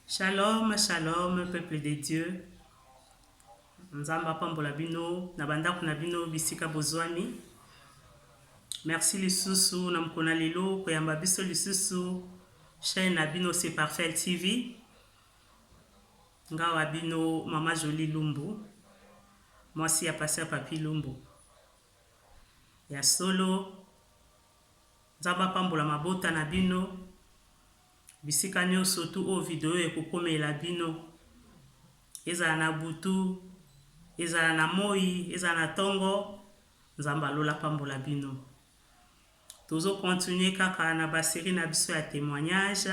Shalom, shalom, peuple de Dieu. Nzamba pambola bino, na bandako na bino bisika bozwani. Merci lisusu na mkona lelo koyamba biso lisusu chaîne na bino c'est Parfait TV. Ngawa bino Mama Jolie Lumbu. Moi si ya passer Papi Lumbu. Ya solo nzamba pambola mabota na bino. Bisika nyonso tu o video ekokomela bino. Ezala na butu, ezala na moi, ezala na tongo, nzamba lola pambola bino. Tozo continuer kaka na ba série na biso ya témoignage.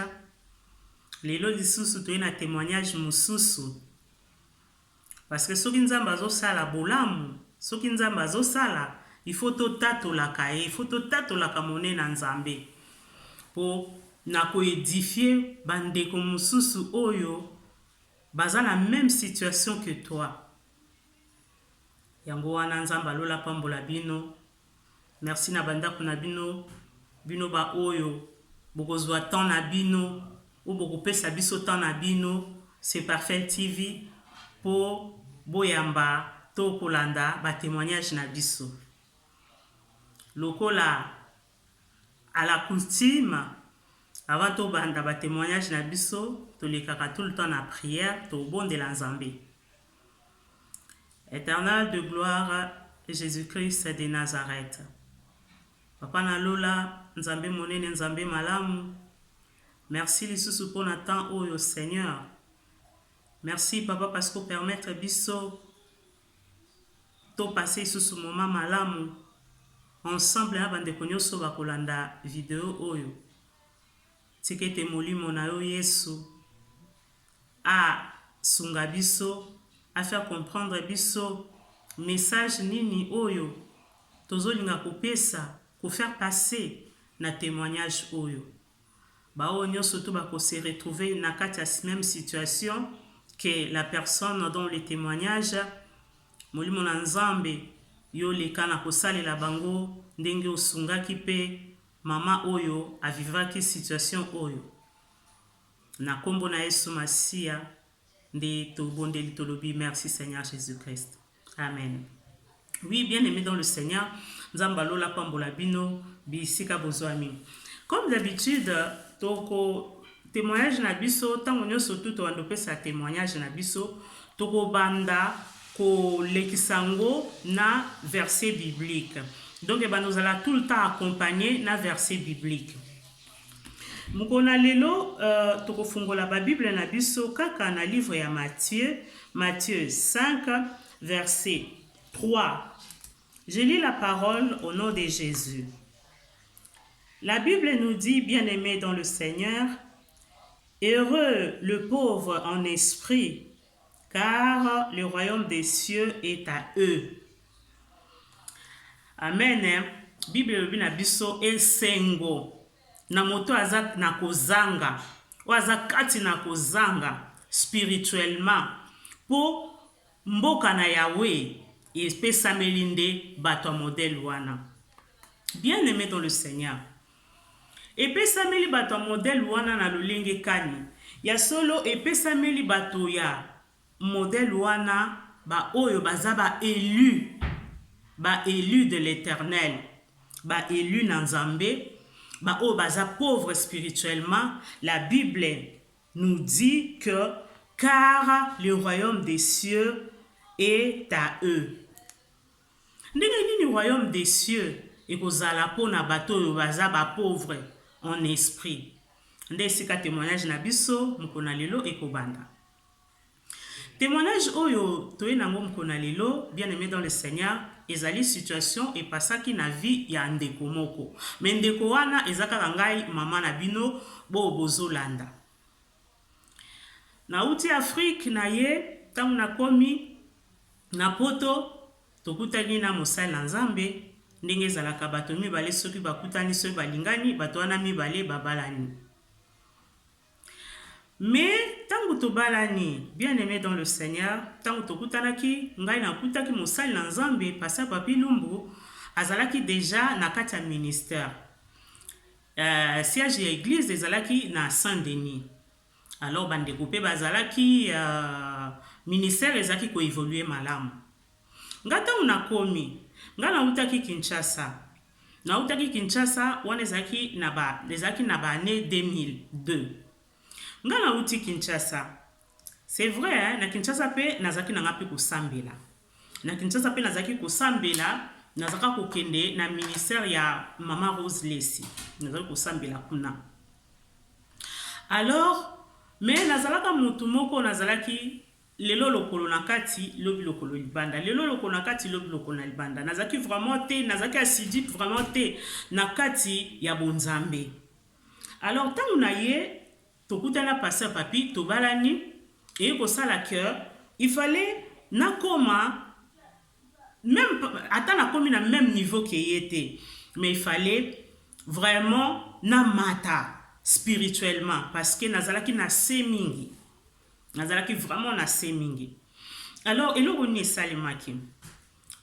Lelo lisusu to na témoignage mususu. Parce que soki nzamba zo sala bolamu, soki nzamba zo sala, il faut to tatola kae, il faut to tatola kamone na nzambe. Po na ko édifier bandeko mususu oyo baza na même situation que toi. Yango wana nzamba lola pambola bino. Merci na bandako na bino. Bino ba oyo bokozwa temps na bino ou bokopesa biso temps na bino. C'est Parfait TV po boyamba to kolanda ba témoignage na biso. Lokola à la coutume avant to banda ba témoignage na biso, to le kaka tout le temps na prière, to bon de l'Anzambé. Éternel de gloire, Jésus-Christ de Nazareth. Papa na lola, Nzambe monene, Nzambe malamu. Merci lisusu pour notre temps, oh Seigneur. Merci Papa parce que permettre biso to passer sous ce moment malamu. Ensemble, bande konyoso bakolanda vidéo oyo. Tikete molimo na yo Yesu a sunga biso a faire comprendre biso message nini oyo tozolinga kopesa ko faire passer na témoignage oyo ba o nyonso to ba ko se retrouver na kati ya même situation que la personne dont le témoignage molimo na Nzambe yo lekana ko salela bango ndenge osungaki pe mama oyo avivaki situation oyo. Na kombo na Yesu Masia nde to bondeli tolobi merci Seigneur Jésus-Christ. Amen. Oui, bien aimé dans le Seigneur, nzamba lola pambola bino bisika bozwami. Comme d'habitude, toko témoignage na biso tango nyonso tout to andopesa témoignage na biso toko banda ko lekisango na verset biblique. Donc, nous allons tout le temps accompagner na verset biblique. Mukona lelo, toko fungola ba Bible na biso kaka na livre ya Matthieu 5, verset 3. Je lis la parole au nom de Jésus. La Bible nous dit, bien-aimés dans le Seigneur, heureux le pauvre en esprit, car le royaume des cieux est à eux. Amen. Bible bina biso esengo na moto azak na kozanga o azakati na kozanga spirituellement po mboka na Yahweh espesa melinde bato modèle wana. Bien aimé dans le Seigneur. Epesa meli bato modèle wana na lolenge kani. Ya solo epesa meli bato ya modèle wana ba oyo bazaba élu. Ba élu de l'Éternel, ba élu Nzambe, ba o baza pauvre spirituellement, la Bible nous dit que car le royaume des cieux est à eux. Ndenge nini royaume des cieux ekozala pona bato oyo baza ba pauvre en esprit. Nde sika témoignage na biso mukona lelo ekobanda. Témoignage oyo toye nango mukona lelo, bien aimé dans le Seigneur, ezali situation et pasaki na vie ya ndeko moko. Mais ndeko wana ezaka ngai mama na bino bo bozolanda. Na uti Afrique na ye tangu na komi na poto tokutani na mosala na Nzambe ndenge ezalaka bato mibale soki bakutani soki balingani bato wana mibale babalani. Mais tangu to balani, bien aimé dans le Seigneur, tangu to kutanaki, ngai na kutaki mosali na Nzambe, Pasteur Papi Lumbu, azalaki déjà na kati ya ministère. Siège ya église ezalaki na Saint-Denis. Alors bande coupé bazalaki ministère ezaki ko évoluer malamu. Ngata unakomi ngana utaki Kinshasa. Na utaki Kinshasa wana ezaki na ba année 2002. Ngana uti Kinshasa. C'est vrai hein, na Kinshasa pe nazaki na ngapi kusambela. Na Kinshasa pe nazaki kusambela nazaka kokende na ministère ya Mama Rose Lesi. Nazaki kusambela kuna. Alors mais nazalaka mutu moko nazalaki lelo lokolo na kati lobi lokolo libanda lelo lokolo na kati lobi lokolo na libanda nazaki vraiment te nazaki assidu vraiment te na kati ya bonzambe. Alors tangu na ye tokutana pasteur papi tobalani et ko sala cœur il fallait nakoma même attends nakomi na même niveau que yete mais il fallait vraiment na mata spirituellement parce que nazalaki na semingi nazalaki vraiment na semingi. Alors eloko ni salimaki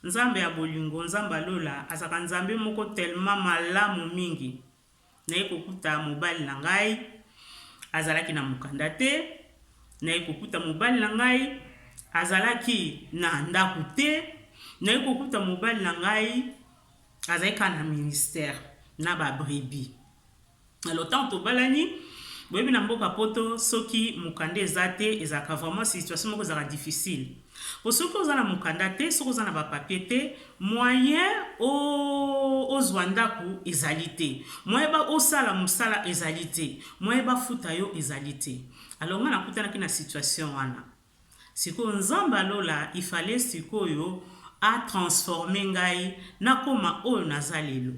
nzambe ya bolingo nzamba lola azaka nzambe moko tellement malamu mingi na ekokuta mobali na ngai azalaki na mukanda te na ekokuta mobali na ngai azalaki na ndaku te na ekokuta mobali na ngai azalaka na ministère na ba brebis. Alors tant to balani boyebi na mboka poto soki mukanda ezate ezaka vraiment situation moko ezaka difficile. Pour soki ozana mukanda te soki ozana ba papier te moyen o zwandaku ezalité. Moyen ba osala musala ezalité. Moyen ba futa yo ezalité. Alors ngana kutana na situation wana. Siko nzamba lola il fallait sikoyo a transformer ngai na koma oyo nazalelo.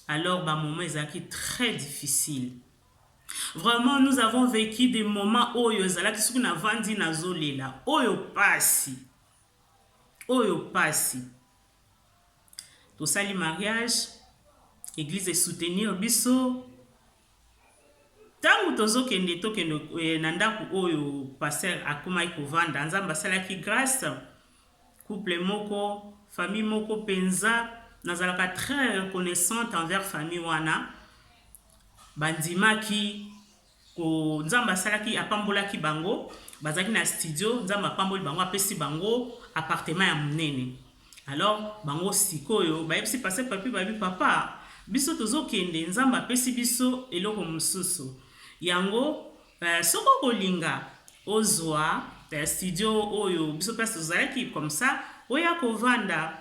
Alors, bah, moment ezaki très difficile. Vraiment, nous avons vécu des moments où yozala qui na vandi na zolela, oyo pasi. To sali mariage, église et soutenir biso. Tangu tozo kende to kende na ndaku oyo pasteur akoma ikovanda, nzamba salaki grâce. Couple moko, famille moko penza. Nazalaka très reconnaissante envers famille wana bandimaki ko nzamba salaki apambolaki bango bazaki na studio nzamba apamboli bango apesi bango appartement ya munene. Alors bango sikoyo bayebisi passer papi babi papa biso tozokende nzamba apesi biso eloko mususu yango soko kolinga ozwa studio oyo biso pesi tozalaki comme ça oya kovanda.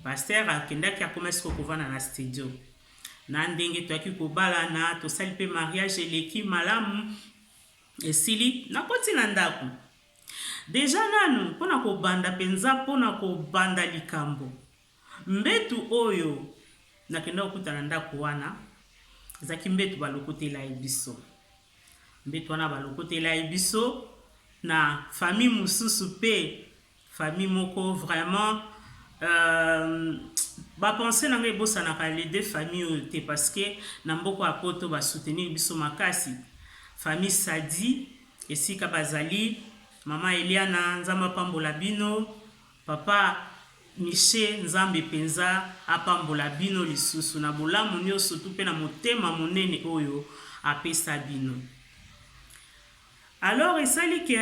Pasteur akendaki akomesi kovanda na studio na ndenge toaki kobalana tosali pe mariage eleki malamu esili nakoti na ndako deja nanu mpona kobanda penza mpona kobanda likambo mbetu oyo nakenda kokutana ndako wana ezaki mbetu balokotela biso mbetu wana balokotela biso na famille mususu pe famille moko vraiment ba penser na ngai bosanaka les deux familles te parce que na mboko ya poto ba soutenir biso makasi famille Sadi esika bazali mama Eliana nzamba pambola bino papa Michel nzambe penza apambola bino lisusu na bolamu nyonso tu pe na motema monene oyo apesa bino. Alors esali ke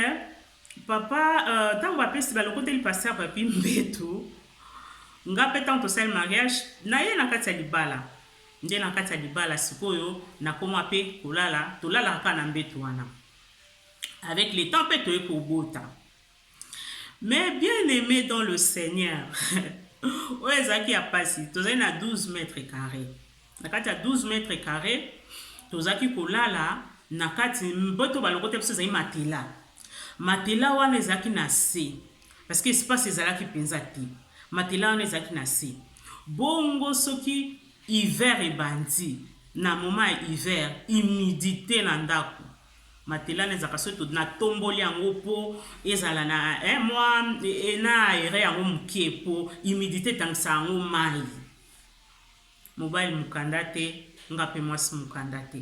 papa tango apesi balokoteli pasteur papi mbetu nga petant to sel mariage na ye na kati ya libala nde na kati ya libala sikoyo na koma pe kolala tolala ka na mbetu wana avec les temps pe to ekobota. Mais bien aimé dans le Seigneur oezaki ya pasi tozali na 12 mètres carrés na kati ya 12 mètres carrés tozaki kolala na kati mboto balokote biso ezali matela wana ezaki na se parce que espace ezalaki penza te matela wana ezaki na se bongo soki hiver ebandi na moment ya hiver humidité na ndako matela ezaka soto na tomboli yango po ezala na moi na aéré yango mukie po humidité tangisa yango mai mobali mukanda te ngape mwasi mukanda te.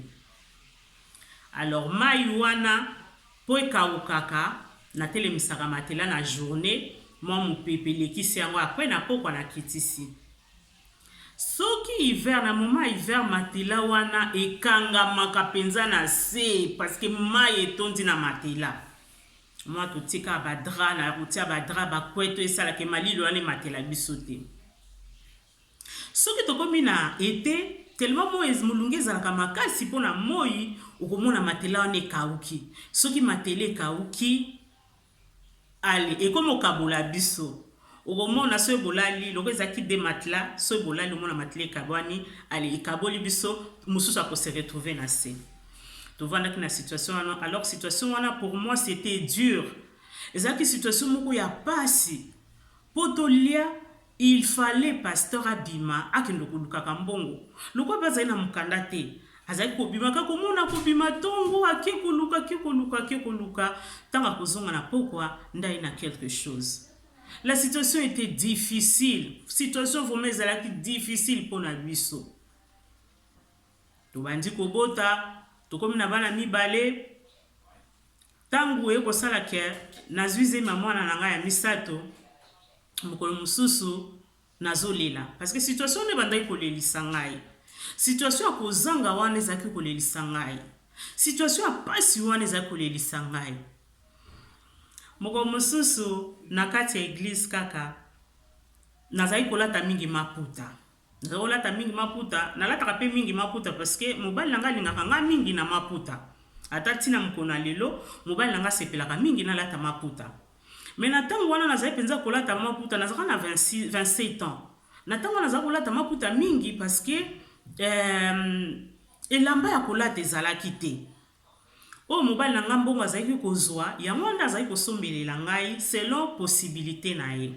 Alors mai wana po ekawukaka na telemisaka matela na journée moi mupepelekisi yango après na pokwa na kitisi soki hiver na moment hiver matela wana ekangamaka penza na se parce que mai etondi na matela. Moi totika badra na kotia badra bakweto esalaka malilo wana matela biso te. Soki tokomi na été tellement molunge ezalaka makasi mpona moi okomona matela wana ekauki. Soki matela ekauki ale ekomi okabola biso. Okomona so bolali loko ezaki de matela so bolali omona matela ekabwani ale ekaboli biso mosusu ako se retrouver na se. Tovandaki na situation wana. Alors situation wana pour moi c'était dur. Ezaki situation moko ya pasi. Potolia il fallait pasteur abima akendo kulukaka mbongo. Loko bazali na mukanda te. Azali kobima kako mona kobima tongo akikoluka tanga kozonga na pokwa ndai na quelque chose. La situation était difficile. Situation vraiment ezalaki difficile pour na biso. Tobandi kobota, tokomi na bana mibale. Tangu ekosala ke nazwize mwana na ngai ya misato, mokolo mususu nazolela parce que situation ne bandai kolelisa ngai. Situation ya kozanga wana ezaki kolelisa ngai. Situation ya pasi wana ezaki kolelisa ngai. Moko mususu na kati ya église kaka nazali kolata mingi maputa. Nazali kolata mingi maputa, nalataka pe mingi maputa parce que mobali nanga lingaka nga mingi na maputa. Ata tina mkona lelo mobali nanga sepelaka mingi na lata maputa. Mais na tango wana nazali penza kolata maputa nazaka na 27 ans. Na tango nazali kolata maputa mingi parce que elamba ya kolata ezalaki te. O mobali nanga mbongo azali kozwa yango nda azali kosombelela ngai selon possibilité na ye.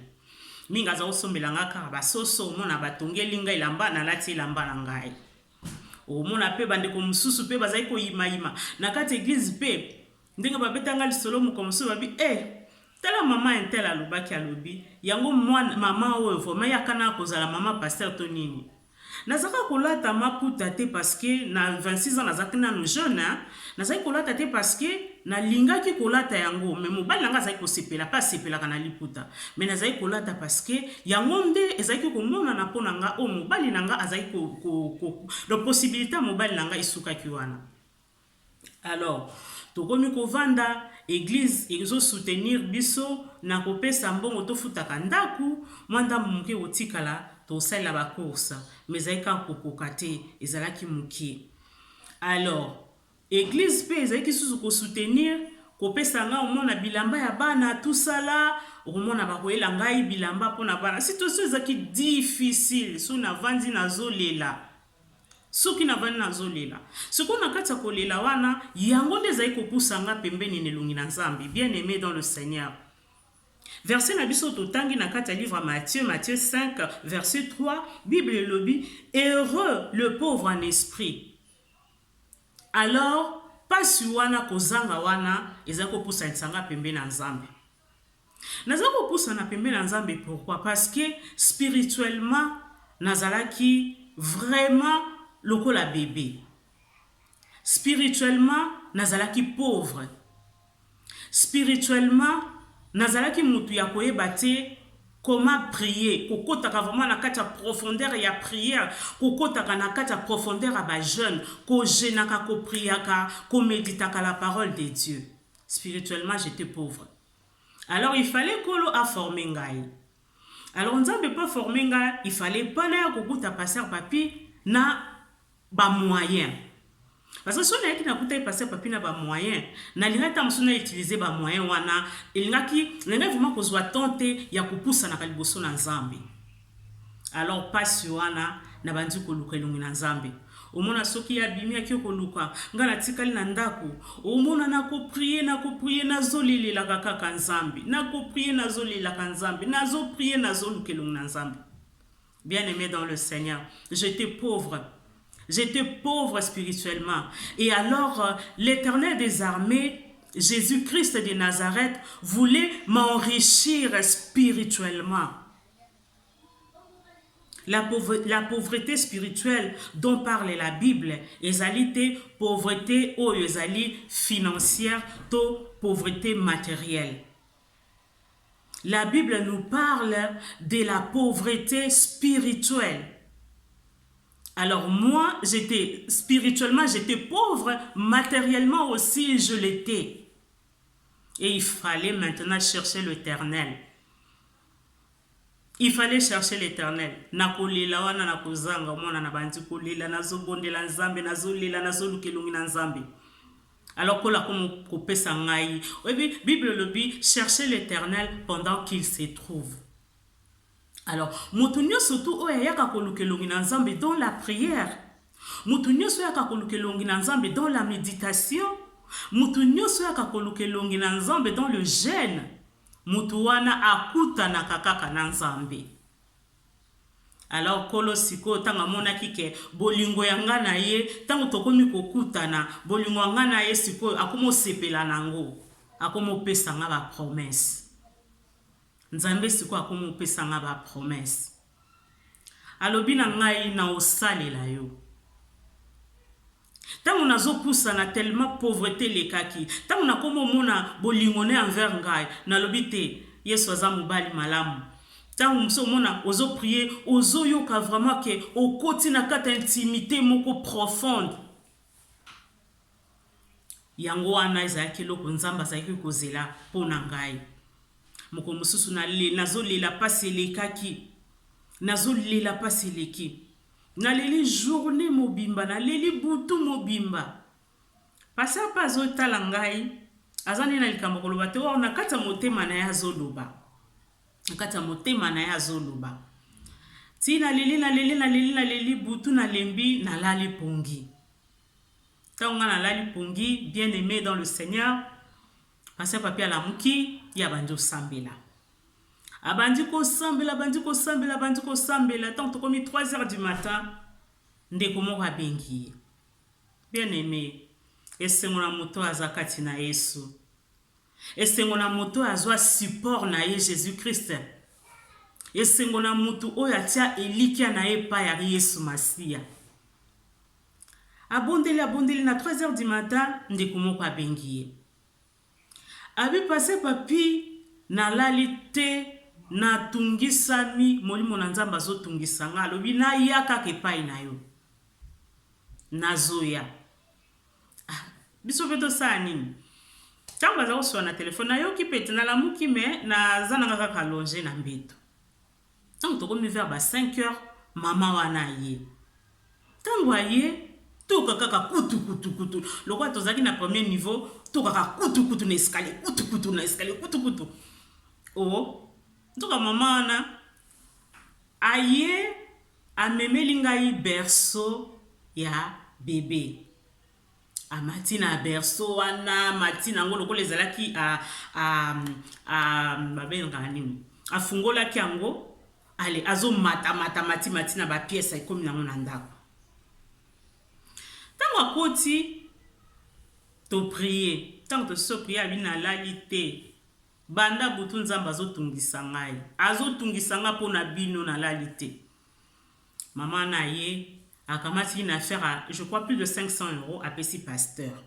Mingi azali kosombela nga kaka basoso omona batongeli ngai elamba nalati elamba na ngai. Omona pe bandeko mususu pe bazali koyima na kati église pe ndenge babetanga lisolo mukomusu babi tala mama entela alobaki alobi yango mama oyo vraiment yakana kozala mama pasteur to nini. Nazaka kolata maputa te parce que na 26 ans nazaki nanu jeune, nazaki kolata te parce que na lingaki kolata yango, mais mobali nanga azaki kosepela pas sepelaka na liputa, mais nazaki kolata parce que yango nde ezaki komona na pona nga o mobali nanga azaki la possibilité mobali nanga isukaki wana. Alors tokomi kovanda église ezo soutenir biso na kopesa mbongo tofutaka ndaku mwanda muke otikala to sala ba course mais aika kokoka te ezalaki mukie. Alors église pe ezalaki susu ko soutenir kopesa nga omona bilamba ya bana tout sala omona bakoyela ngai bilamba pona bana situation ezalaki difficile so na vandi na zolela. Soki na vandi na zolela soko na kati ya kolela wana yango nde ezali kopusa nga pembeni nelongi na Nzambe bien aimé dans le Seigneur. Verset na biso totangi na kati ya livre Matthieu 5 verset 3 Bible lobi heureux le pauvre en esprit. Alors pasi wana kozanga wana ezali kopusa nsanga pembeni na Nzambe. Nazali kopusa na pembeni na Nzambe pourquoi? Parce que spirituellement nazalaki vraiment lokola bébé. Spirituellement nazalaki pauvre. Spirituellement nazalaki mutu ya koyeba te comment prier, kokotaka vraiment na kati ya profondeur ya prière, kokotaka na kati ya profondeur ya ba jeune, ko jenaka ko priaka, ko méditaka la parole de Dieu. Spirituellement j'étais pauvre. Alors il fallait kolo a former ngai. Alors Nzambe pas former ngai, il fallait pas na kokuta passer papi na ba moyen. Parce que si on a qui n'a pas passé papi na ba moyen, na linga ta msuna utiliser ba moyen wana, linga vraiment kozwa tenter ya kupusa na kaliboso na Nzambe. Alors pasi wana na bandi ko luka elongi na Nzambe. Omona soki ya bimi akio ko luka, ngana tikali na ndako, omona na ko prier na zolili la kaka Nzambe, na ko prier na zolili la Nzambe, na zo prier na zo luka elongi na Nzambe. Bien aimé dans le Seigneur, j'étais pauvre. J'étais pauvre spirituellement. Et alors, l'Éternel des armées, Jésus-Christ de Nazareth, voulait m'enrichir spirituellement. La pauvreté spirituelle dont parle la Bible, ezalité pauvreté ou ezali financière, to pauvreté matérielle. La Bible nous parle de la pauvreté spirituelle. Alors moi, spirituellement, j'étais pauvre, matériellement aussi, je l'étais. Et il fallait maintenant chercher l'Éternel. Il fallait chercher l'Éternel. Nakolila wana nakozanga mona na bandi kolila nazobondela nzambe nazolila nazolukelungi na nzambe. Alors que la kopesa ngai. Oui, Bible le dit, cherchez l'Éternel pendant qu'il se trouve. Alors, mutunyo surtout oya yaka kolukelungi na nzambe dans la prière. Mutunyo so yaka kolukelungi na nzambe dans la méditation. Mutunyo so yaka kolukelungi na nzambe dans le jeûne. Mutuwana akuta na kakaka na nzambe. Alors kolo siko tanga mona kike bolingo yanga na ye tango tokomi kokutana bolingo yanga na ye siko akomo sepela nango akomo pesa nga ba promesse. Nzambe siko akomo pesa nga ba promesse. Alobi na ngai na osalela yo. Tango nazo poussa na tellement pauvreté lekaki. Tango na komo mona bolingone envers ngai na lobite Yesu aza mobali malamu. Tango mso mona ozo prier ozo yoka vraiment que au koti na kata intimité moko profonde. Yango wana ezaki loko nzamba zaki kozela pona ngai. Moko mususu na le nazo lela pasi lekaki. Nazo lela pasi leki. Na leli journée mobimba, na leli butu mobimba. Pasa pa zo talangai, azani na likambo koloba te wa na kata motema na ya zoloba. Na kata motema na ya zoloba. Ti na leli butu na lembi na lali pongi. Taonga na lali pongi, bien aimé dans le Seigneur. Pasa papi ala muki ya banjo sambela. Abandiko sambela, tant que comme 3 heures du matin, ndeko moko bengi. Bien aimé, esengo na moto azakati na Yesu. Esengo na moto azwa support na ye Jésus-Christ. Esengo na moto oya tia elikia na ye pa ya Yesu Masia. Abondeli na 3 heures du matin, ndeko moko bengi. Abi passé papi na lalite na tungisami molimo na nzamba zo tungisanga alobi na yaka kepai na yo nazoya biso veto sani tango baza koswa na telefone na yo kipete na lamuki me na zana kaka longer na mbeto tango tokomi vers ba 5 heures mama wana ye tango aye toka kaka kutu lokwa tozaki na premier niveau toka kaka kutu na escalier kutu oh ntoka mama wana aye amemeli ngai berceau ya bébé amati na berceau wana mati nango lokola ezalaki babenga nini afungolaki yango ale azo mati na ba pièce ekomi nango na ndako tango akoti to prier tango to so prier abina lalité banda butu nzamba azotungisa ngai azotungisa nga pona bino na lalité maman na ye akamati une affaire à je crois plus de 500 € à pesi pasteur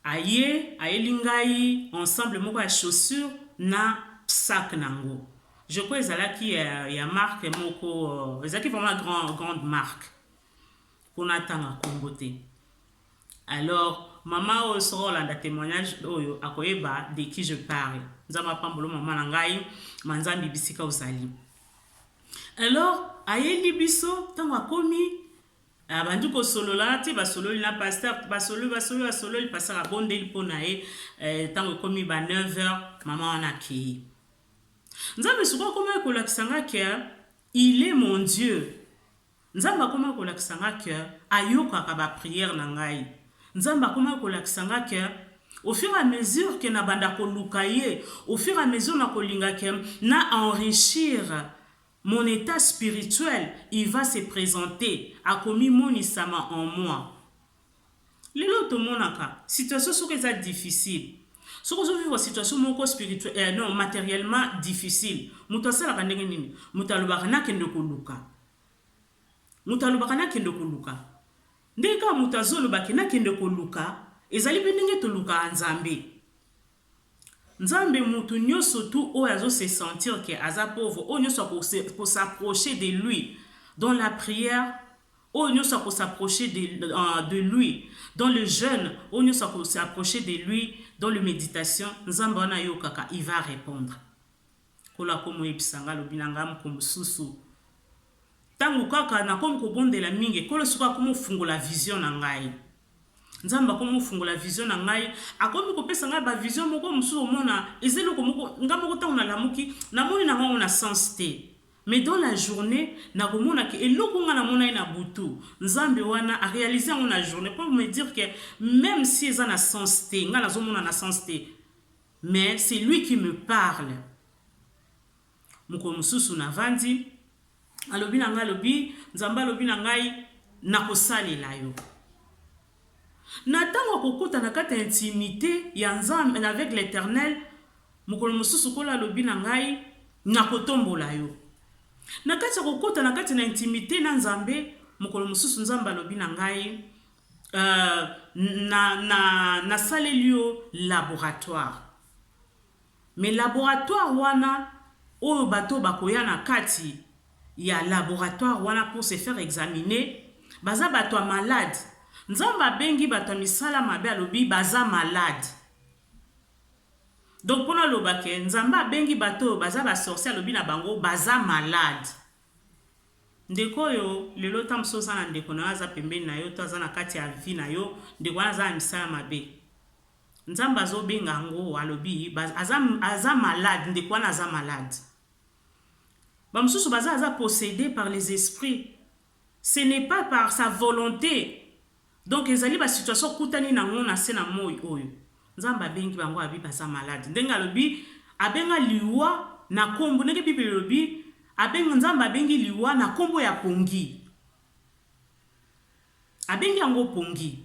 aye lingai ensemble moko ya chaussure na sac nango je crois ezalaki ya marque moko ezalaki vraiment grande marque pona tanga kongote. Alors maman sera là témoignage oyo akoyeba de qui je parle. Nzamba pambolo maman nangai manzambi bisika osali. Alors ayeli biso tango akomi abandu ko solola te ba sololi na pasteur ba sololi pasteur abondeli pona tango komi ba 9h maman wana ki. Nzambe suko koma ko lakisanga ke il est mon Dieu. Nzamba koma ko lakisanga ke ayoka ka ba prière na ngai. Nzamba koma ko lakisanga ke au fur et à mesure que na banda ko lukaye, au fur et à mesure na ko linga ke na enrichir mon état spirituel, il va se présenter à komi monisama en moi. Lelo to monaka, situation soki eza difficile. Soki ozo vivre situation moko spirituelle non matériellement difficile. Muto asala ndenge nini? Muto alobaka na kende ko luka. Muto alobaka na kende ko luka. Ndeka muto azolobaki na kende ko luka, ezali pe ndenge to luka nzambe. Nzambe mutu nyoso tu oyo se sentir que aza pauvre, o nyoso pour s'approcher de lui dans la prière, oyo nyonso akosapprocher de lui dans le jeûne, oyo nyonso akosapprocher de lui dans le méditation, nzambe wana ayokaka, il va répondre. Kola komo yebisanga alobi na ngai moko mosusu ntango kaka nakomi kobondela mingi kolo soki akomi kofungola vision na ngai, nzambe akomi kofungola vision na ngai, akomi kopesa ngai bavision moko mosusu omona eza eloko moko nga moko ntango nalamuki namoni na ngai na sens te, mais dans la journée nakomona ke eloko nga namona ye na butu nzambe wana aréalise yango na journée pour me dire que même si eza na sens te nga nazomona na sens te, mais c'est lui qui me parle. Moko mosusu navandi alobi na ngai alobi nzambe alobi na ngai nakosalela yo na ntango akokota na kati ya intimité ya nzambe avec l'éternel, mokolo mosusu kola alobi na ngai nakotombola yo na kati ya kokota na kati na intimité na nzambe, mokolo mosusu nzambe alobi na ngai nasaleli yo laboratoire, mais laboratoire wana oyo bato bakoya na kati ya laboratoire wana pour se faire examiner baza bato malade. Nzambe abengi bato misala mabe alobi baza malade. Donc pona lobake nzambe abengi bato baza ba sorcier alobi na bango baza malade. Ndeko yo lelo tamsoza na ndeko na aza pembeni na yo to aza na kati ya vie na yo ndeko wana aza misala mabe. Nzambe azobenga ngo alobi aza malade, ndeko wana aza malade. Bamsusu baza aza possédé par les esprits. Ce n'est pas par sa volonté. Donc ezali ba situation kutani na ngona se na moyi oyo. Nzamba bengi bango abi baza malade. Ndenga lobi abenga liwa na kombo ndenge Bible lobi abenga nzamba bengi liwa na kombo ya pongi. Abengi yango pongi.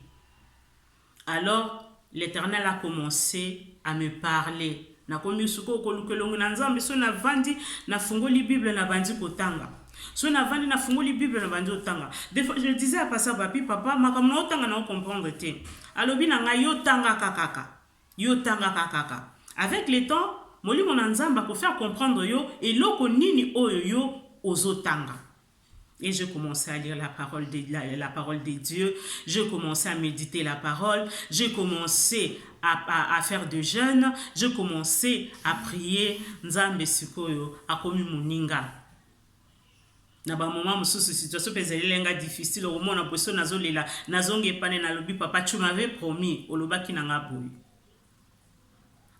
Alors l'Éternel a commencé à me parler. Na komi suko kolukelongo na nzambe so na vandi na fungoli Bible na bandi kotanga. So na vandi na fungoli Bible na bandi otanga. Des fois je disais à passer papi papa makamna otanga na comprendre te. Alobi na nga yo tanga kakaka. Yo tanga kakaka. Avec le temps, moli mon nzamba ko faire comprendre yo et loko nini oyo yo ozotanga. Et je commençais à lire la parole de Dieu. Je commençais à méditer la parole. Je commençais à faire de jeûne. Je commençais à prier. Nzambe sikoyo akomi muninga. Na ba moment mususu situation pezeli lenga difficile au mona poso nazolela nazonge pane na lobi papa tu m'avais promis olobaki nanga boy.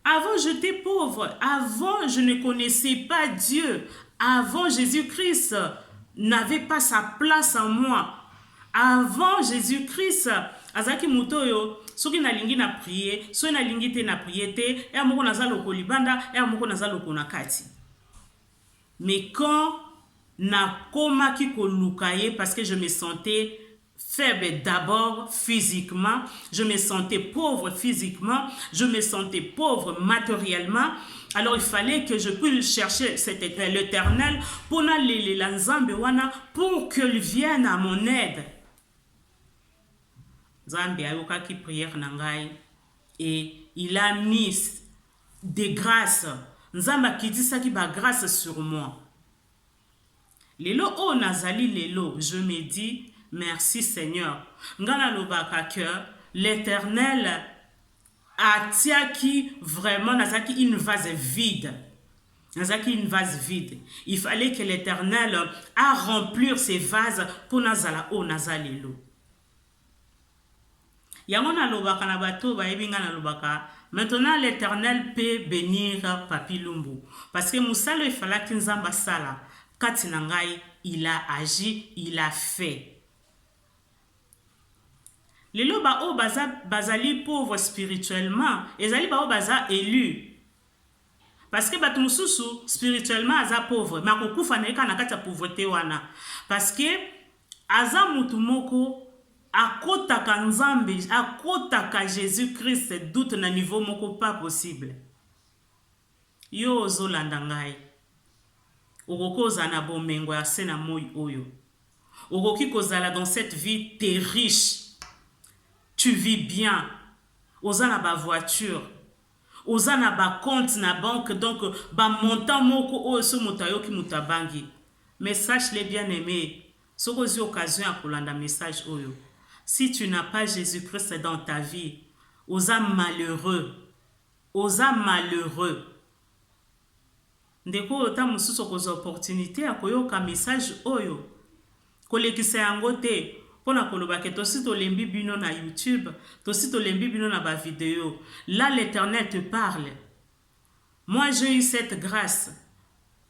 Avant j'étais pauvre. Avant je ne connaissais pas Dieu. Avant Jésus-Christ n'avait pas sa place en moi. Avant Jésus-Christ, azaki mutoyo, soki na lingi na prier, soki na lingi te na prier te, ya moko nazalo ko libanda, ya moko nazalo ko nakati. Mais quand na koma ki ko lukaye parce que je me sentais faible d'abord physiquement, je me sentais pauvre physiquement, je me sentais pauvre matériellement. Alors il fallait que je puisse chercher l'Éternel pour qu'il vienne à mon aide. Nzambe ayoka ki prière nangai et il a mis des grâces. Nzambe qui dit ça qui ba grâce sur moi. Lelo o nazali lelo, je me dis merci Seigneur. Ngana lobaka que l'Éternel atiaki vraiment nazaki une vase vide. Nazaki une vase vide. Il fallait que l'Éternel a remplir ces vases pour nazala o nazalelo. Yango na lobaka na bato ba yebinga na lobaka. Maintenant l'Éternel peut bénir Papi Lumbu parce que musalo il fallait que nzamba sala kati na ngai il a agi, il a fait. Les loba o bazali pauvre spirituellement, ezali ba o baza élu. Parce que batu mususu spirituellement aza pauvre, ma kokufa na eka na kati ya pauvreté wana. Parce que aza mutu moko akotaka nzambe, akotaka Jésus-Christ doute na niveau moko pas possible. Yo ozolanda ngai. Okokoza na bomengo ya sena moi oyo. Okoki kozala dans cette vie, t'es riche. Tu vis bien. Oza na ba voiture. Oza na ba compte na banque. Donc, ba montant moko o so motayo ki mutabangi. Mais sache les bien-aimés, Ce que j'ai occasion à kolanda message oyo. Si tu n'as pas Jésus-Christ dans ta vie, osa malheureux. Osa malheureux. Ndeko ota mususu koza opportunité ya koyoka message oyo. Kolekisa yango te. Pona koloba ke tosi tolembi bino na YouTube, tosi tolembi bino na ba vidéo. Là l'Éternel te parle. Moi j'ai eu cette grâce.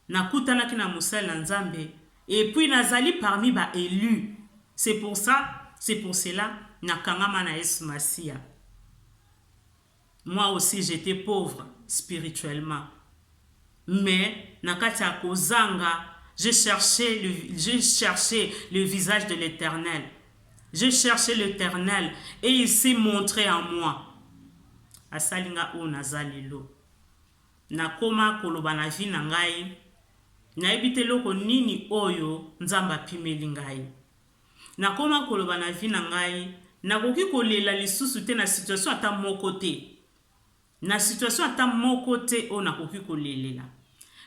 Nakutanaki na musala na Nzambe. Et puis nazali parmi ba élus. C'est pour cela nakangama na Yesu Masia. Moi aussi j'étais pauvre spirituellement. Mais nakati ya kozanga, j'ai cherché le visage de l'Éternel. J'ai cherché l'Éternel et il s'est montré en moi. Asalinga o nazalilo. Nakoma koloba na vi na ngai. Nayebi loko nini oyo Nzamba pimeli ngai. Nakoma koloba na vi na ngai. Nakoki kolela lisusu te na situation ata moko te. Na situation ata moko te o nakoki kolelela.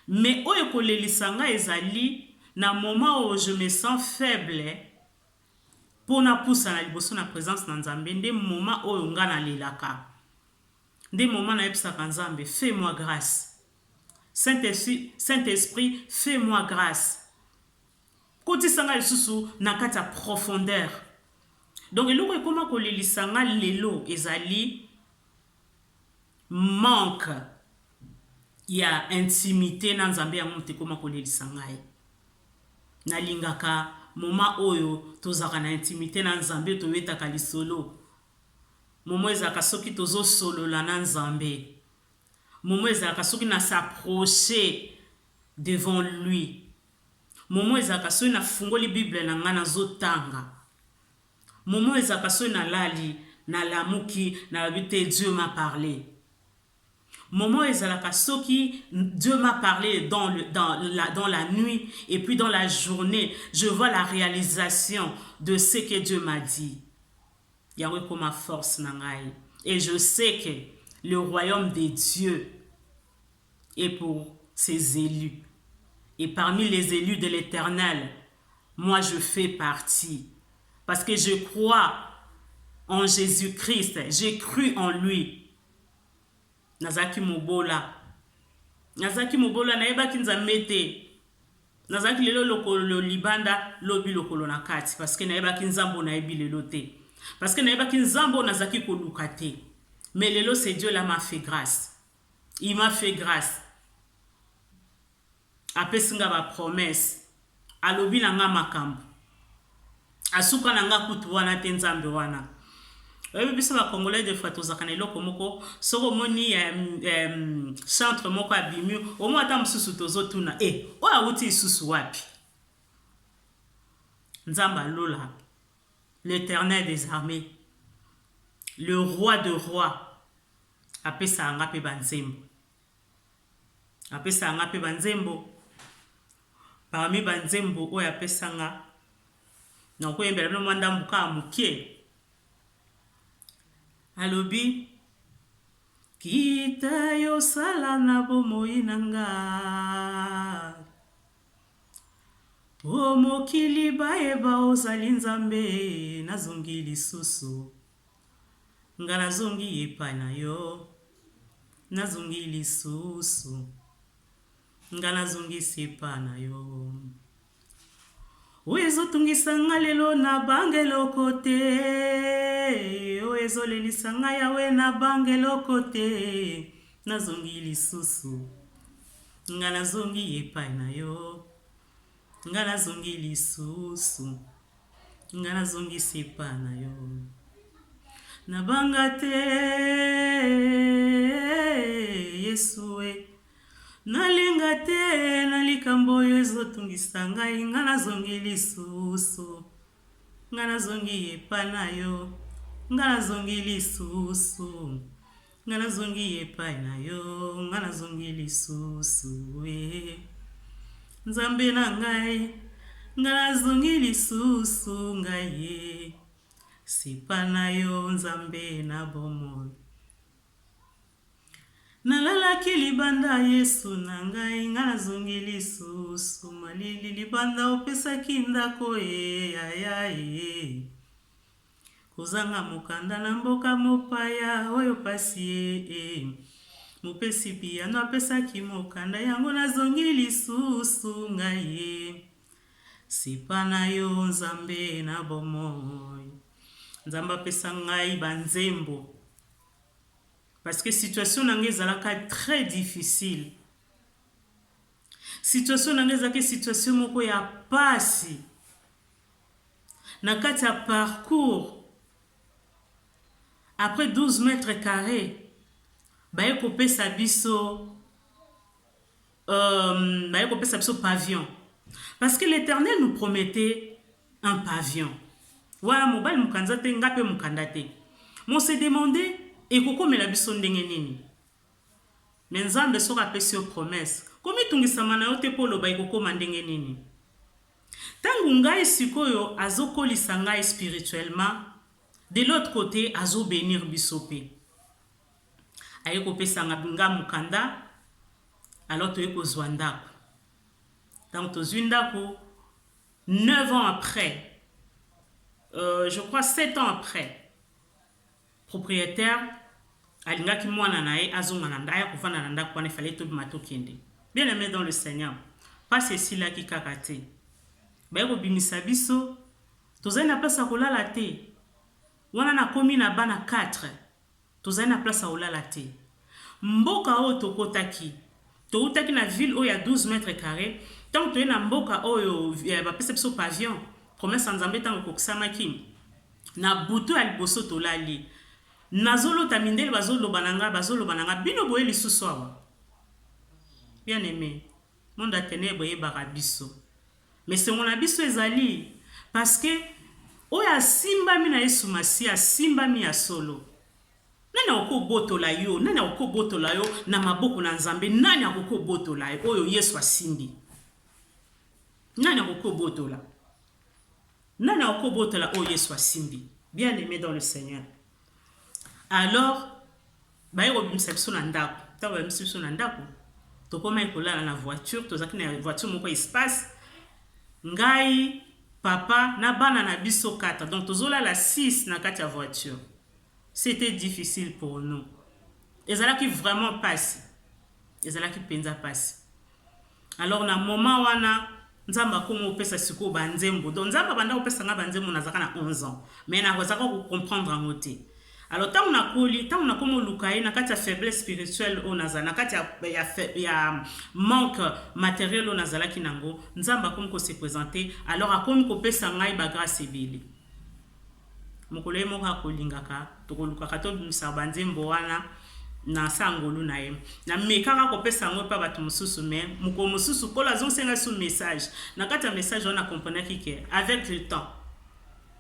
Mais oyo kolelisa ngai ezali na moment où je me sens faible. Pona poussa na liboso na présence na Nzambe nde moment oyo nga na lelaka. Nde moment na yebisaka Nzambe, fais-moi grâce. Saint-Esprit, fais-moi grâce. Koti sanga lisusu na kati ya profondeur. Donc eloko ekoma kolelisa nga lelo ezali manque ya intimité na Nzambe ya mote koma kolelisa ngai. Nalingaka moma oyo tozaka na intimité na Nzambe toyetaka lisolo. Momo ezaka soki tozo solola na Nzambe. Momo ezaka soki na s'approcher devant lui. Momo ezaka soki na fungoli Bible na nga nazotanga. Momo ezaka soki na lali na lamuki na babite Dieu m'a parlé. Momo ezalaka soki Dieu m'a parlé dans la nuit et puis dans la journée, je vois la réalisation de ce que Dieu m'a dit. Yahweh comme ma force nangai. Et je sais que le royaume des dieux est pour ses élus. Et parmi les élus de l'Éternel, moi je fais partie. Parce que je crois en Jésus-Christ. J'ai cru en lui. Nazaki mobola. Nazaki mobola na eba kinzambe te. Nazaki lelo lokolo libanda lobi lokolo na kati. Parce que na eba kinzambo na ebi lelo te. Parce que na eba kinzambo nazaki koluka te. Mais lelo c'est Dieu là m'a fait grâce. Il m'a fait grâce. Apesinga ba promesse. Alobi na nga makambo. Asuka na nga kutu wana te Nzambe wana. Oui, biso ba Congolais de fois tozakana eloko moko soko moni centre moko abimi au moins ata mususu tozotuna oya uti isusu wapi. Nzamba lola, l'Éternel des armées, le roi de rois, apesa anga pe banzembo. Apesa anga pe banzembo. Parmi banzembo oya apesa nga na ko yembela no mwanda muka mukie. Alobi kita yo sala na bomoi nanga o mokili baeba ozali Nzambe nazongi lisusu nga nazongi epai na yo nazongi lisusu nga nazongi sepa na yo Oezo tungisa lelo na bangelo kote Oezo lelisa nga yawe na bangelo kote Nazongi lisusu Nga nazongi epai na yo Nga nazongi lisusu Nga nazongi sepa na yo Nabanga te Yesue Nalinga te nalikambo yo ezotungisa ngai nga nazongi lisusu nga nazongi epai na yo nga nazongi lisusu nga nazongi epai na yo nga nazongi lisusu Nzambe na ngai nga nazongi lisusu ngai sepa na yo Nzambe na bomoi nalalaki libanda Yesu na ngai nga nazongi lisusu malili libanda opesaki ndako aya kozanga mokanda na mboka mopaya oyo pasi mopesi piano apesaki mokanda yango nazongi lisusu ngai sipa na yo nzambe na bomoi nzambe apesa ngai banzembo parce que situation nanga ezalaka très difficile situation nanga ezalaki situation moko ya pasi na kati ya parcours après 12 mètres carrés baye kopesa biso pavillon parce que l'Éternel nous promettait un pavillon voilà mobile mukanza te ngape mukanda te on s'est demandé ekokomela biso ndenge nini mais nzambe soki apesi yo promesse komi tungisama na yo te mpo oloba ekokoma ndenge nini ntango ngai sikoyo azokolisa ngai spirituellement de l'autre côté azobénir biso mpe aye kopesanga nga mukanda alors toye kozwa ndako donc tozwi ndako 9 ans après je crois 7 ans après propriétaire alingaki mwana na ye azonga na ndaya kuvanda na ndako wana fallait tobima tokende bien aimé dans le Seigneur pas ceci là ki kaka te baye kobimisa biso tozali na place ya kolala te wana nakomi na bana 4 tozali na place ya kolala te mboka oyo tokotaki toutaki na ville oyo ya 12 mètres carrés tant toye na mboka oyo bapesa biso pavillon promesse ya nzambe ntango ekokisamaki na butu ya liboso tolali nazolota mindele bazoloba nanga bino boye lisusu awa bien aimé monde a ténèbre yebaka biso mais sengo na biso ezali parce que oyo asimbami na Yesu Masi asimbami ya solo nani akobotola yo nani akobotola yo na maboko na nzambe nani akobotola yo oyo Yesu asimbi nani akobotola oyo Yesu asimbi bien aimé dans le Seigneur alors baye kobimisa biso na ndako ntango babimisa biso na ndako tokoma ekolala na voiture tozalaki na voiture moko espace ngai papa na bana na biso 4 donc tozolala 6 na kati ya voiture c'était difficile pour nous ezalaki vraiment pasi ezalaki penza pasi alors na moment wana nzamba komo opesa siko banzembo donc nzamba banda opesa nga banzembo nazaka na 11 ans mais na kozaka ko comprendre en ôté alors tant on a comme lukaye na kati ya faiblesse spirituelle on nazala na kati ya manque matériel on nazala kinango nzamba comme ko se présenter alors akomi ko pesa ngai ba grâce ebele mokolo moko akolingaka tokolukaka to bimisa banzembo wana na sangolu na ye na mekaka ko pesa ngo pa batu mususu mais moko mususu ko la zonsenga sous message na kati ya message on a comprendre que avec le temps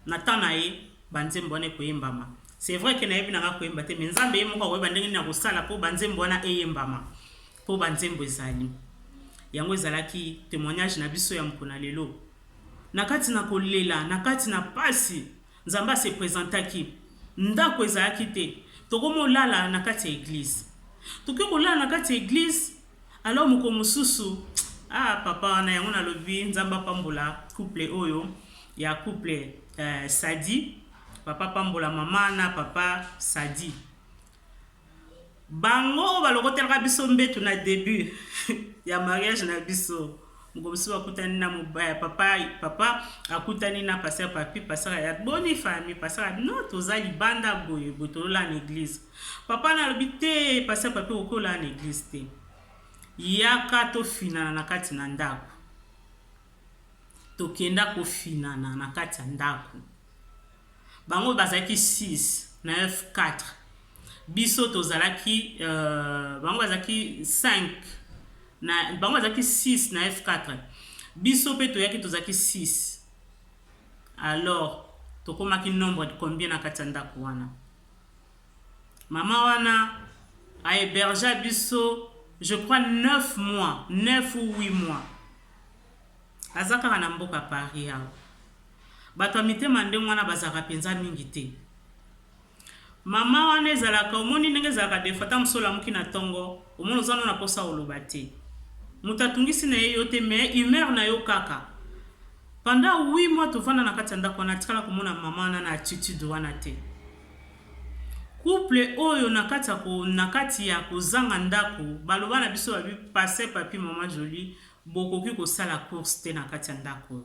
na temps na ye banzembo ne ko yembama. C'est vrai que nayebi nanga koyemba te mais nzambe ye moko koyeba ndenge na kosala po banzembo wana eyembama po banzembo ezali yango ezalaki témoignage na biso ya mokona lelo na kati na kolela na kati na pasi nzamba se présentaki ndako ezalaki te tokomolala na kati ya église toki kolala na kati ya église alors moko mususu papa wana yango na lobi nzamba pambola couple oyo ya couple Sadi papa pambola mama na papa Sadi bango balokotelaka biso mbetu na début ya mariage na biso mukomusu akutani na mobaya papa akutani na pasteur papi pasteur ya boni famille pasteur non tozali banda boye botolola na église papa na lobi te pasteur papi okola na église te yaka tofinana na kati na ndako tokenda kofinana na kati ya ndako bango bazalaki 6 na F4 biso tozalaki bango bazalaki 5 na bango bazalaki 6 na F4 biso pe toyaki tozalaki 6 alors tokomaki nombre de combien na kati ya ndako wana mama wana a hébergé biso je crois 9 mois 9 ou 8 mois azaka na mboka Paris bato mitema ndenge wana bazaka penza mingi te Mama wana ezalaka omoni ndenge ezalaka defata mosola moki na tongo omoni ozana na posa oloba te moto atungisi na ye yo te mais humeur na yo kaka pendant 8 mois tovanda na kati ya ndako wana tikala komona mama wana na attitude wana te couple oyo na kati ya kozanga ndako baloba na biso babi passe papi mama Jolie bokoki kosala course te na kati ya ndako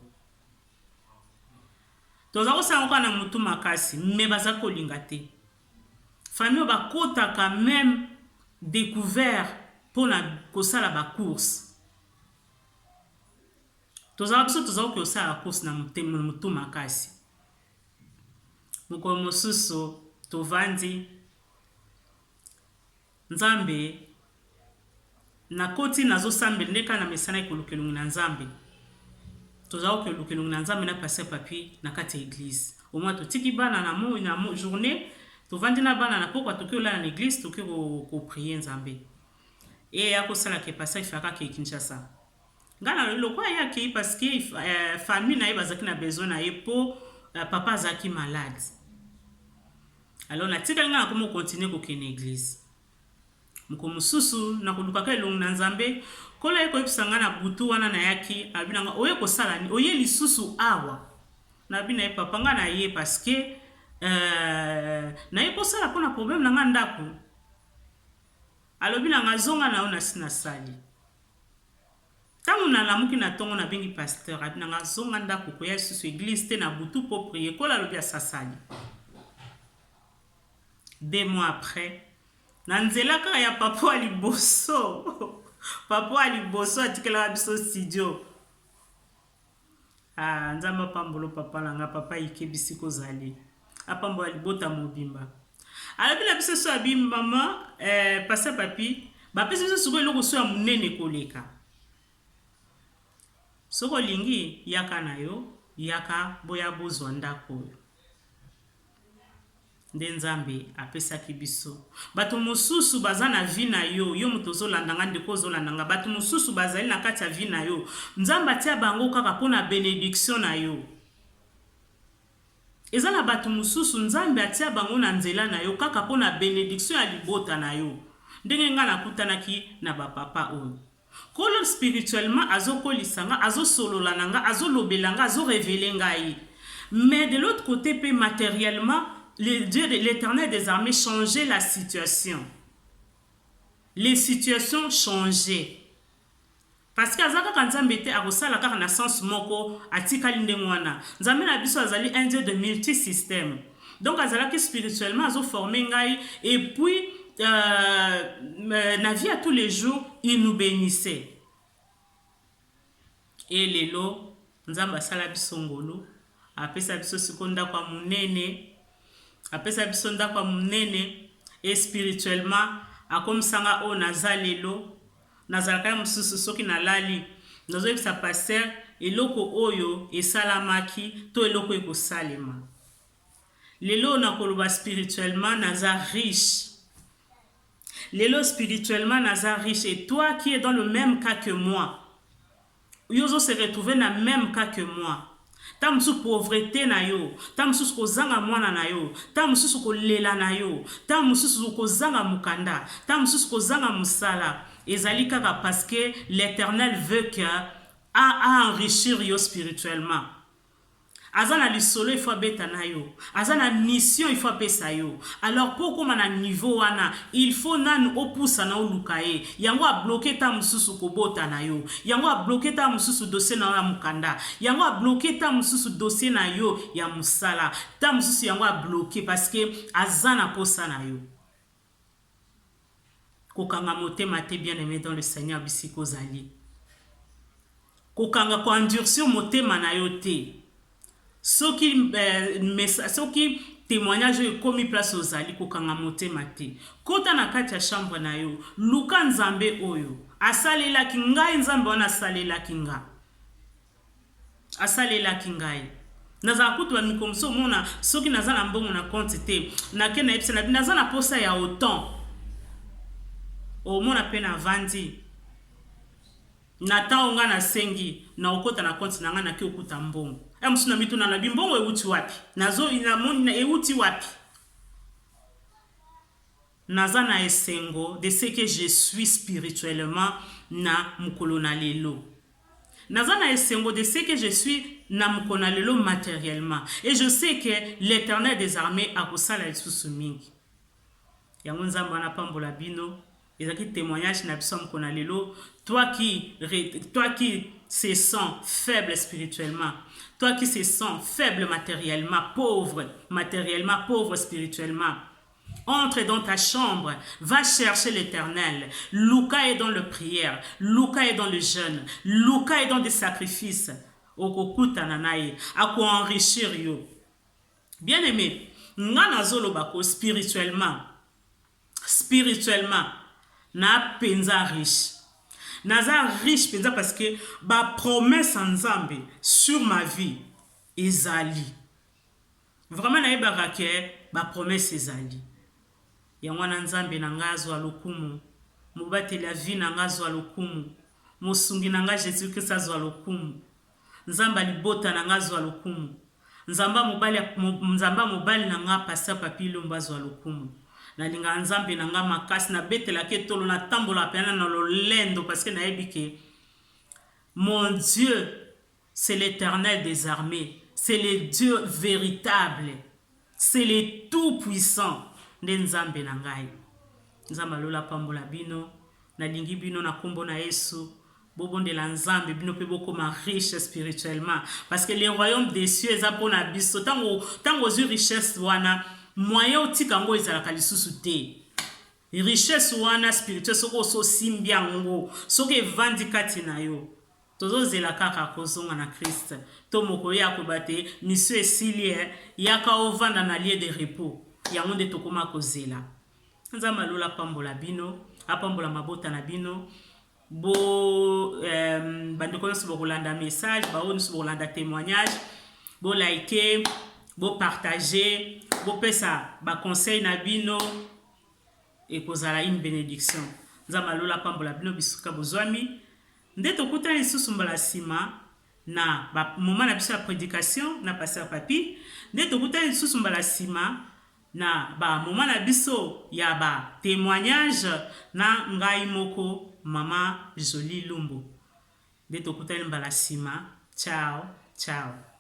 toza kosala kwa na mutu makasi mais baza kolinga te famille bakotaka même découvert pona kosala ba course toza biso toza kosala course na mutu makasi moko mosusu tovandi nzambe na koti nazo sambe ndeka na mesana ikolukelungu na nzambe toza okolukelungu na nzambe na passer papier na kati ya église au moins totiki bana na journée tovandi na bana na pokwa toki ola na église toki ko prier nzambe et ya kosala ke passer ifaka ke Kinshasa ngana lelo kwa ya ke parce que famille na ye bazaki na besoin na ye po papa azaki malade. Alors na tika nga komo continuer ko kene église. Mko mususu na koluka ka elongo na nzambe kola eko epsanga na butu wana na yaki abinanga oye ko sala ni oye lisusu awa. Na bina e papa nga na ye parce que na ye ko sala pona problème na nga ndako. Alobi na nga zonga na ona sina sali. Tangu na lamuki na tongo na bingi pasteur abina nga zonga ndako ko ya susu église te na butu po prier kola lobi asasali. 2 mois après nanzela kaka ya papa aliboso papa aliboso atikela biso studio nzamba pambolo papa langa papa ikebisi kozali apambo alibota mobimba alabila biso so abimba mama passa papi bapesi biso soko eloko so ya munene koleka soko lingi yaka na yo yaka boya bozwa ndako oyo nde nzambe apesaki biso bato mosusu baza na vie na yo yo moto ozolandanga ndeko ozolandanga bato mosusu bazali na kati ya vie na yo nzambe atia bango kaka mpona bénédiction na yo eza na bato mosusu nzambe atia bango na nzela na yo kaka mpona bénédiction ya libota na yo ndenge nga nakutanaki na bapapa oyo kolo spirituellement azokolisa nga azosolola na nga azolobela nga azorevele ngai mais de l'autre côté pe matériellement le Dieu de l'Éternel des armées changeait la situation. Les situations changeaient. Parce que azaka quand Nzambe te akosala kaka na sens moko atikali ndenge wana. Nzambe na biso azali un Dieu de multisystème. Donc azalaki spirituellement azo former ngai et puis na vie à tous les jours il nous bénissait. Et lelo Nzambe asala biso ngolo apesa biso sikonda kwa munene apesa biso ndako munene et spirituellement akomsanga o nazalelo nazalaka mususu soki nalali nazo yebisa pasteur eloko oyo esalamaki to eloko ekosalema lelo nakoloba spirituellement naza riche lelo spirituellement naza riche et toi qui es dans le même cas que moi yozo se retrouver dans le même cas que moi ta musu pauvreté na yo ta musu kozanga mwana na yo ta musu kolela na yo ta musu kozanga mukanda ta musu kozanga musala ezali kaka parce que l'Éternel veut que a enrichir yo spirituellement azana lisolo il faut beta na yo azana mission il faut pesa yo alors pourquoi na niveau wana il faut nan opusa na olukaye yango a bloquer ta mususu kobota na yo yango a bloquer ta mususu dossier na mukanda yango a bloquer ta mususu dossier na yo ya musala ta mususu yango a bloquer parce que azana posa na yo kokanga motema te bien aimé dans le Seigneur bisiko zali kokanga ko endurcir motema na yo te soki témoignage ekomi place ozali kokanga motema te kota na kati ya chambre na yo luka nzambe oyo asalelaki ngai nzambe wana asalelaki ngai nazala kutu bamikomso mona soki naza na mbongo na compte te nake na yebisa naza na posa ya autant omona pe na vandi na taonga na sengi na okota na compte na nga na ki okuta mbongo musuna mitu na bimbongo euti wapi nazo inamoni na euti wapi naza na esengo de ce que je suis spirituellement na mukolo na lelo. Naza na esengo de ce que je suis na mukolo na lelo matériellement. Et je sais que l'Éternel des armées akosala lisusu mingi. Yango nzambe wana pambola bino. Ezaki témoignage na biso mukolo na lelo. Toi qui se sens faible spirituellement, toi qui se sens faible matériellement, pauvre spirituellement, entre dans ta chambre, va chercher l'Éternel. Luka est dans le prière, Luka est dans le jeûne, Luka est dans des sacrifices. Okokuta nanaye, ako enrichir yo. Bien aimé, nga nazolo bako spirituellement, na penza riche. Naza riche penza parce que ba promesse nzambe sur ma vie ezali. Vraiment na yebaka ke ba promesse ezali. Yango na nzambe na ngazo alokumu. Mobate la vie na ngazo alokumu. Mosungi na nga Jésus Christ azo alokumu. Nzamba libota na ngazo alokumu. Nzamba mobali na nga Pasteur Papi Lumba azo alokumu. Na linga nzambe na nga makasi na betela ke tolo na tambola pena na lolendo parce que na yebike mon Dieu c'est l'Éternel des armées, c'est le Dieu véritable, c'est le tout puissant nde nzambe na ngai. Nzamba lola pambola bino na lingi bino na kombo na Yesu bobondela nzambe bino pe bokoma riche spirituellement parce que le royaume des cieux eza pona biso tango zu richesse wana moyen otika ngo ezalaka lisusu te. Richesse wana spirituelle soko so simbia ngo soko evandi kati na yo tozozela kaka kozonga na Christ to moko ya kobate mission esilie yaka ovanda na lieu de repos yango nde tokoma kozela. Nzamba lola pambola bino apambola mabota na bino bo bandeko nyonso bokolanda message bao nyonso bokolanda témoignage bo like bo partager bo pesa ba conseil na bino et kozala une bénédiction. Nzamba lola pambola bino bisuka bozwami nde tokuta lisusu mbala sima na ba moment na biso ya prédication na Pasteur Papi nde tokuta lisusu mbala sima na ba moment na biso ya ba témoignage na ngai moko Mama Jolie Lumbu. Nde tokuta mbala sima. Ciao, ciao.